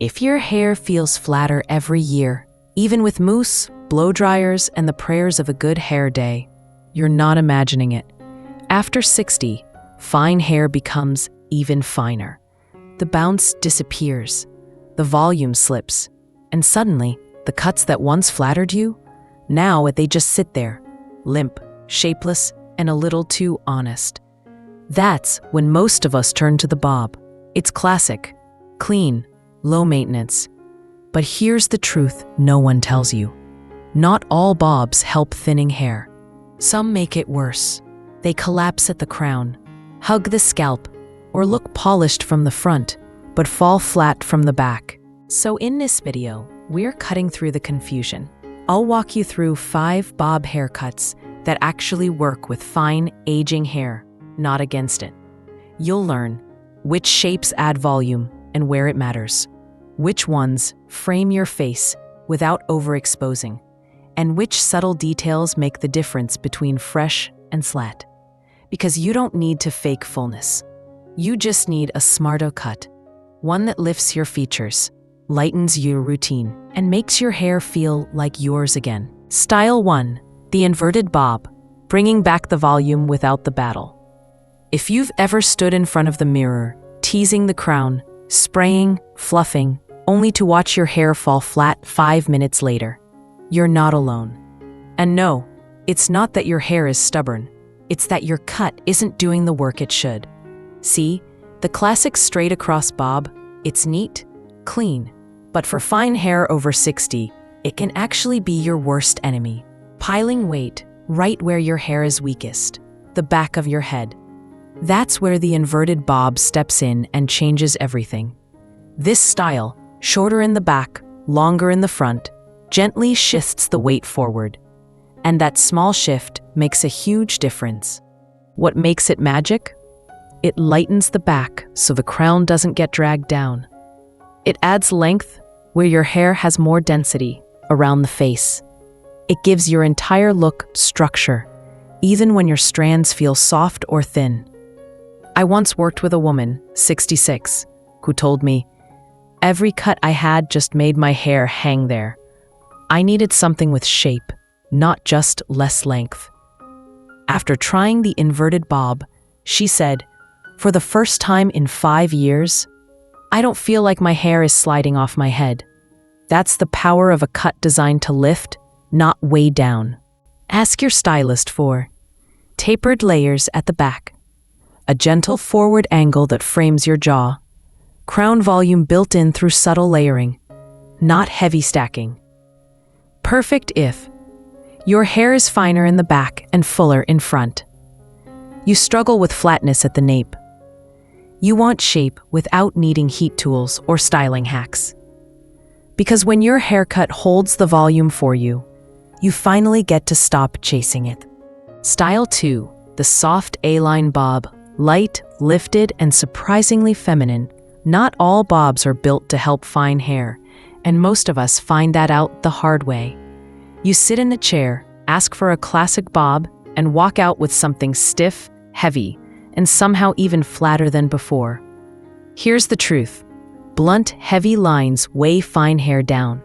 If your hair feels flatter every year, even with mousse, blow dryers, and the prayers of a good hair day, you're not imagining it. After 60, fine hair becomes even finer. The bounce disappears, the volume slips, and suddenly, the cuts that once flattered you, now they just sit there, limp, shapeless, and a little too honest. That's when most of us turn to the bob. It's classic, clean, low maintenance. But here's the truth no one tells you. Not all bobs help thinning hair. Some make it worse. They collapse at the crown, hug the scalp, or look polished from the front, but fall flat from the back. So in this video, we're cutting through the confusion. I'll walk you through 5 bob haircuts that actually work with fine, aging hair, not against it. You'll learn which shapes add volume and where it matters, which ones frame your face without overexposing, and which subtle details make the difference between fresh and slat. Because you don't need to fake fullness. You just need a smarter cut, one that lifts your features, lightens your routine, and makes your hair feel like yours again. Style 1, the inverted bob, bringing back the volume without the battle. If you've ever stood in front of the mirror, teasing the crown, spraying, fluffing, only to watch your hair fall flat 5 minutes later, you're not alone. And no, it's not that your hair is stubborn. It's that your cut isn't doing the work it should. See, the classic straight across bob, it's neat, clean, but for fine hair over 60, it can actually be your worst enemy. Piling weight right where your hair is weakest, the back of your head. That's where the inverted bob steps in and changes everything. This style, shorter in the back, longer in the front, gently shifts the weight forward. And that small shift makes a huge difference. What makes it magic? It lightens the back so the crown doesn't get dragged down. It adds length where your hair has more density around the face. It gives your entire look structure, even when your strands feel soft or thin. I once worked with a woman, 66, who told me, "Every cut I had just made my hair hang there. I needed something with shape, not just less length." After trying the inverted bob, she said, "For the first time in 5 years, I don't feel like my hair is sliding off my head." That's the power of a cut designed to lift, not weigh down. Ask your stylist for tapered layers at the back, a gentle forward angle that frames your jaw, crown volume built in through subtle layering, not heavy stacking. Perfect if your hair is finer in the back and fuller in front. You struggle with flatness at the nape. You want shape without needing heat tools or styling hacks. Because when your haircut holds the volume for you, you finally get to stop chasing it. Style 2, the soft A-line bob, light, lifted, and surprisingly feminine. Not all bobs are built to help fine hair, and most of us find that out the hard way. You sit in a chair, ask for a classic bob, and walk out with something stiff, heavy, and somehow even flatter than before. Here's the truth. Blunt, heavy lines weigh fine hair down.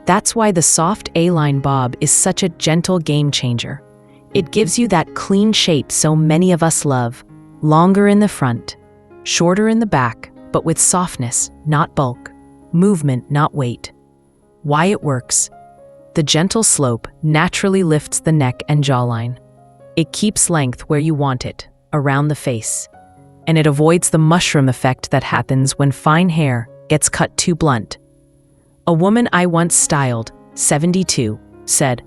That's why the soft A-line bob is such a gentle game changer. It gives you that clean shape so many of us love, longer in the front, shorter in the back, but with softness, not bulk, movement, not weight. Why it works? The gentle slope naturally lifts the neck and jawline. It keeps length where you want it, around the face. And it avoids the mushroom effect that happens when fine hair gets cut too blunt. A woman I once styled, 72, said,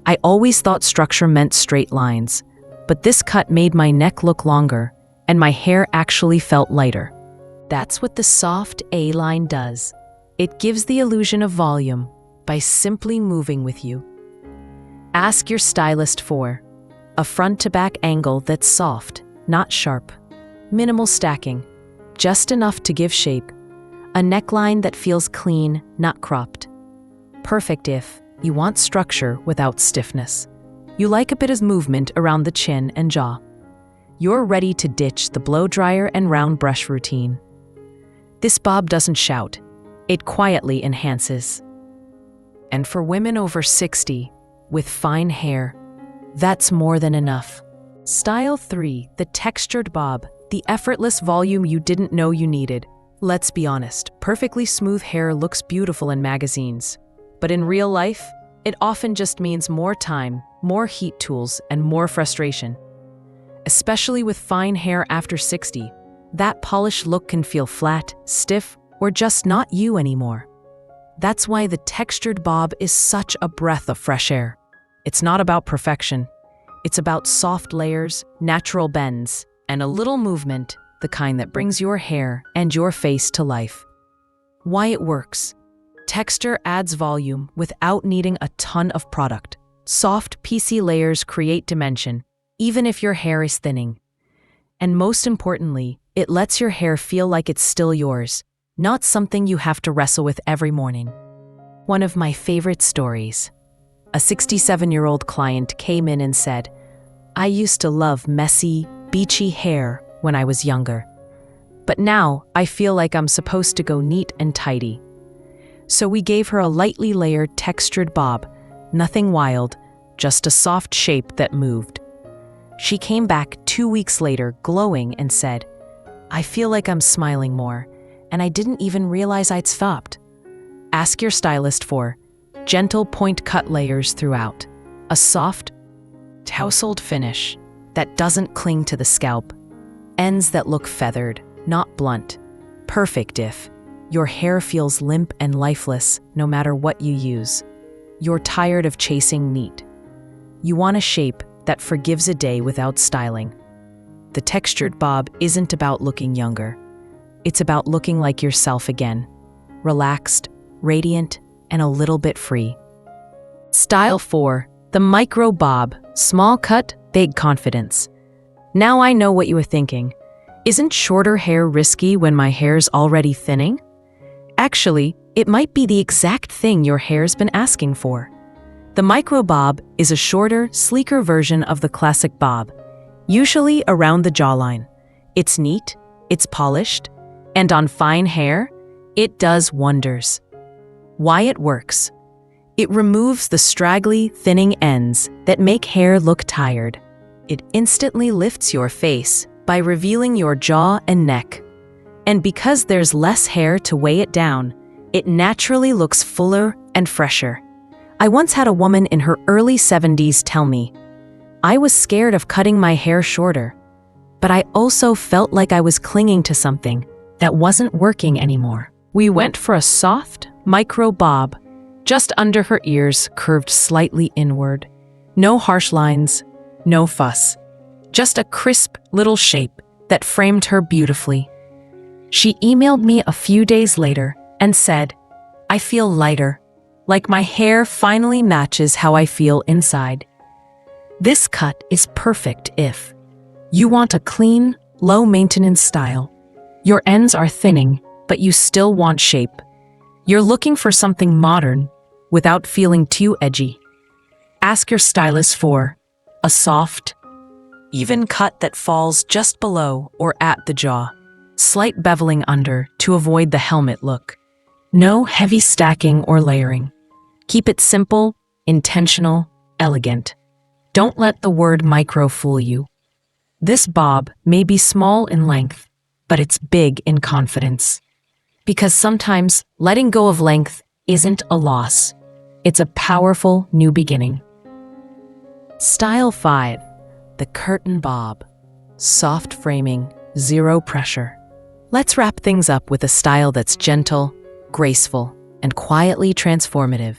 "I always thought structure meant straight lines, but this cut made my neck look longer, and my hair actually felt lighter." That's what the soft A-line does. It gives the illusion of volume by simply moving with you. Ask your stylist for a front-to-back angle that's soft, not sharp, minimal stacking, just enough to give shape, a neckline that feels clean, not cropped. Perfect if you want structure without stiffness. You like a bit of movement around the chin and jaw. You're ready to ditch the blow dryer and round brush routine. This bob doesn't shout. it quietly enhances. And for women over 60, with fine hair, that's more than enough. Style 3, the textured bob, the effortless volume you didn't know you needed. Let's be honest, perfectly smooth hair looks beautiful in magazines. But in real life, it often just means more time, more heat tools, and more frustration. Especially with fine hair after 60, that polished look can feel flat, stiff, or just not you anymore. That's why the textured bob is such a breath of fresh air. It's not about perfection. It's about soft layers, natural bends, and a little movement, the kind that brings your hair and your face to life. Why it works. Texture adds volume without needing a ton of product. Soft, piecey layers create dimension, even if your hair is thinning. And most importantly, it lets your hair feel like it's still yours, not something you have to wrestle with every morning. One of my favorite stories. A 67-year-old client came in and said, "I used to love messy, beachy hair when I was younger. But now I feel like I'm supposed to go neat and tidy." So we gave her a lightly layered textured bob, nothing wild, just a soft shape that moved. She came back 2 weeks later glowing and said, "I feel like I'm smiling more, and I didn't even realize I'd stopped." Ask your stylist for gentle point cut layers throughout, a soft, tousled finish that doesn't cling to the scalp, ends that look feathered, not blunt. Perfect if your hair feels limp and lifeless no matter what you use. You're tired of chasing neat. You want a shape that forgives a day without styling. The textured bob isn't about looking younger. It's about looking like yourself again, relaxed, radiant, and a little bit free. Style 4, the micro bob, small cut, big confidence. Now I know what you were thinking. Isn't shorter hair risky when my hair's already thinning? Actually, it might be the exact thing your hair's been asking for. The micro bob is a shorter, sleeker version of the classic bob, usually around the jawline. It's neat, it's polished, and on fine hair, it does wonders. Why it works. It removes the straggly, thinning ends that make hair look tired. It instantly lifts your face by revealing your jaw and neck. And because there's less hair to weigh it down, it naturally looks fuller and fresher. I once had a woman in her early 70s tell me, "I was scared of cutting my hair shorter, but I also felt like I was clinging to something that wasn't working anymore." We went for a soft, micro bob, just under her ears, curved slightly inward. No harsh lines, no fuss. Just a crisp little shape that framed her beautifully. She emailed me a few days later and said, "I feel lighter, like my hair finally matches how I feel inside." This cut is perfect if you want a clean, low-maintenance style. Your ends are thinning, but you still want shape. You're looking for something modern without feeling too edgy. Ask your stylist for a soft, even cut that falls just below or at the jaw. Slight beveling under to avoid the helmet look. No heavy stacking or layering. Keep it simple, intentional, elegant. Don't let the word micro fool you. This bob may be small in length, but it's big in confidence. Because sometimes letting go of length isn't a loss. It's a powerful new beginning. Style 5, the curtain bob. Soft framing, zero pressure. Let's wrap things up with a style that's gentle, graceful, and quietly transformative.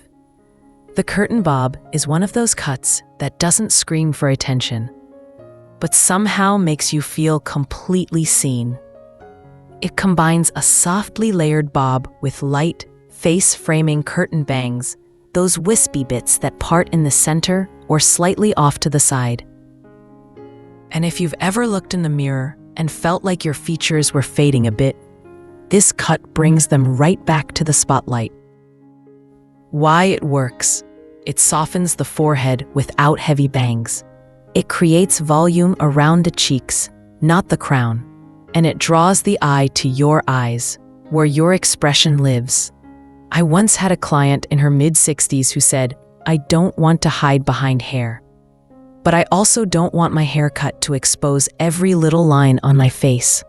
The curtain bob is one of those cuts that doesn't scream for attention, but somehow makes you feel completely seen. It combines a softly layered bob with light, face-framing curtain bangs, those wispy bits that part in the center or slightly off to the side. And if you've ever looked in the mirror and felt like your features were fading a bit, this cut brings them right back to the spotlight. Why it works. It softens the forehead without heavy bangs. It creates volume around the cheeks, not the crown. And it draws the eye to your eyes, where your expression lives. I once had a client in her mid-60s who said, "I don't want to hide behind hair, but I also don't want my haircut to expose every little line on my face."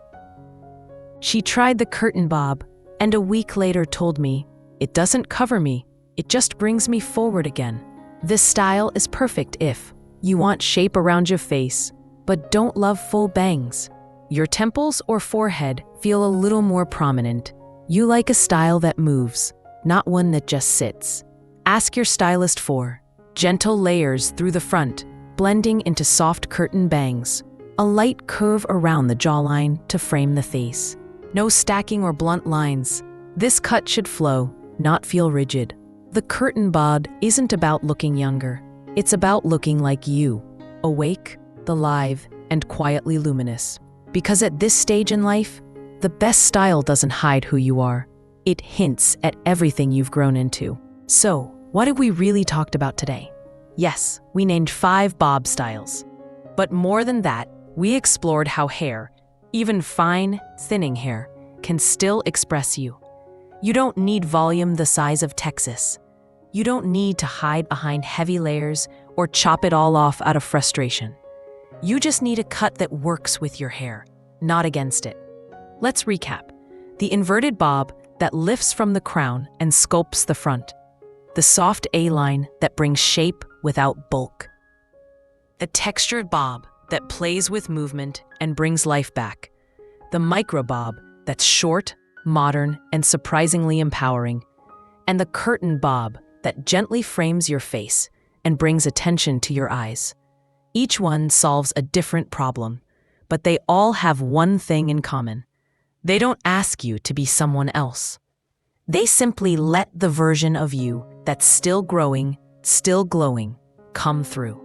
She tried the curtain bob, and a week later told me, "It doesn't cover me, it just brings me forward again." This style is perfect if you want shape around your face, but don't love full bangs. Your temples or forehead feel a little more prominent. You like a style that moves, not one that just sits. Ask your stylist for gentle layers through the front, blending into soft curtain bangs, a light curve around the jawline to frame the face. No stacking or blunt lines. This cut should flow, not feel rigid. The curtain bob isn't about looking younger. It's about looking like you, awake, alive, and quietly luminous. Because at this stage in life, the best style doesn't hide who you are. It hints at everything you've grown into. So, what have we really talked about today? Yes, we named 5 bob styles. But more than that, we explored how hair, even fine, thinning hair, can still express you. You don't need volume the size of Texas. You don't need to hide behind heavy layers or chop it all off out of frustration. You just need a cut that works with your hair, not against it. Let's recap. The inverted bob that lifts from the crown and sculpts the front. The soft A-line that brings shape without bulk. The textured bob that plays with movement and brings life back. The micro bob that's short, modern, and surprisingly empowering. And the curtain bob that gently frames your face and brings attention to your eyes. Each one solves a different problem, but they all have one thing in common. They don't ask you to be someone else. They simply let the version of you that's still growing, still glowing, come through.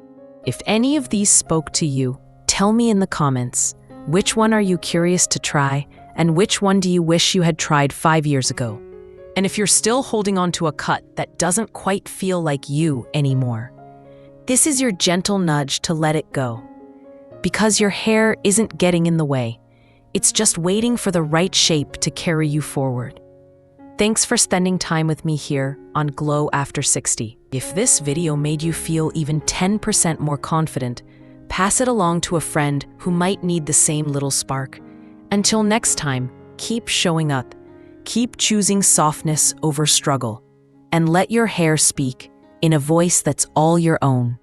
If any of these spoke to you, tell me in the comments, which one are you curious to try, and which one do you wish you had tried 5 years ago? And if you're still holding on to a cut that doesn't quite feel like you anymore, this is your gentle nudge to let it go. Because your hair isn't getting in the way. It's just waiting for the right shape to carry you forward. Thanks for spending time with me here on Glow After 60. If this video made you feel even 10% more confident, pass it along to a friend who might need the same little spark. Until next time, keep showing up, keep choosing softness over struggle, and let your hair speak in a voice that's all your own.